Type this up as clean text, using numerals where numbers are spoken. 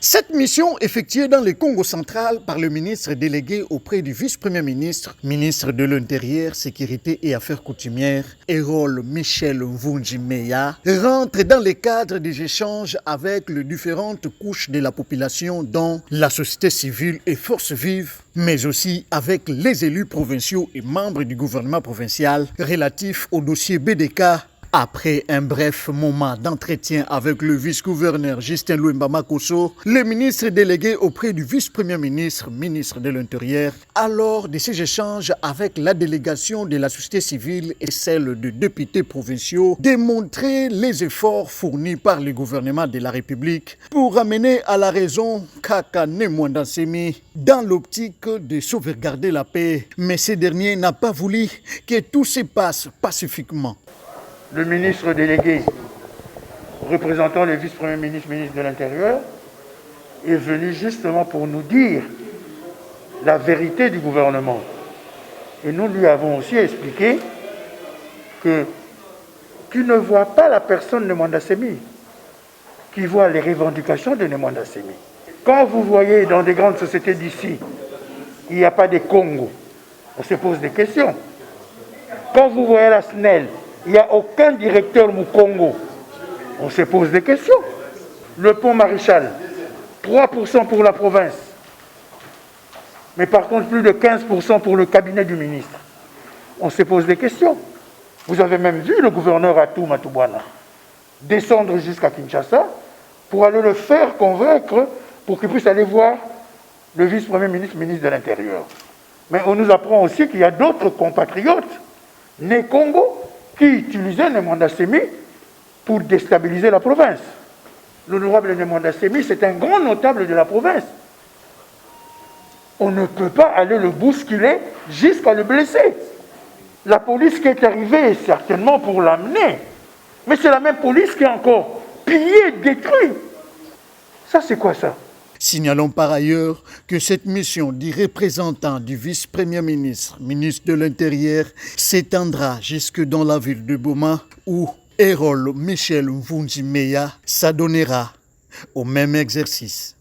Cette mission effectuée dans le Congo central par le ministre délégué auprès du vice-premier ministre, ministre de l'Intérieur, Sécurité et Affaires coutumières, Erol Michel Mvunji-Meya, rentre dans le cadre des échanges avec les différentes couches de la population dont la société civile et forces vives, mais aussi avec les élus provinciaux et membres du gouvernement provincial relatifs au dossier BDK. Après un bref moment d'entretien avec le vice-gouverneur Justin Louembama-Kosso, le ministre délégué auprès du vice-premier ministre, ministre de l'Intérieur, alors de ces échanges avec la délégation de la société civile et celle de députés provinciaux, démontrer les efforts fournis par le gouvernement de la République pour amener à la raison Kaka Nemwandansemi dans l'optique de sauvegarder la paix. Mais ce dernier n'a pas voulu que tout se passe pacifiquement. Le ministre délégué représentant le vice-premier ministre, ministre de l'Intérieur, est venu justement pour nous dire la vérité du gouvernement. Et nous lui avons aussi expliqué que tu ne vois pas la personne de Nemwandansemi, qui voit les revendications de Nemwandansemi. Quand vous voyez dans des grandes sociétés d'ici, il n'y a pas de Congo, on se pose des questions. Quand vous voyez la SNEL, il n'y a aucun directeur Mukongo. On se pose des questions. Le pont Maréchal, 3% pour la province. Mais par contre, plus de 15% pour le cabinet du ministre. On se pose des questions. Vous avez même vu le gouverneur Atou Matubwana descendre jusqu'à Kinshasa pour aller le faire convaincre pour qu'il puisse aller voir le vice-premier ministre, ministre de l'Intérieur. Mais on nous apprend aussi qu'il y a d'autres compatriotes nés Congo qui utilisait Nemwandansemi pour déstabiliser la province. L'honorable Nemwandansemi, c'est un grand notable de la province. On ne peut pas aller le bousculer jusqu'à le blesser. La police qui est arrivée est certainement pour l'amener, mais c'est la même police qui a encore pillé, détruit. Ça, c'est quoi ça? Signalons par ailleurs que cette mission du représentant du vice-premier ministre, ministre de l'Intérieur, s'étendra jusque dans la ville de Boma où Erol Michel Mvunji-Meya s'adonnera au même exercice.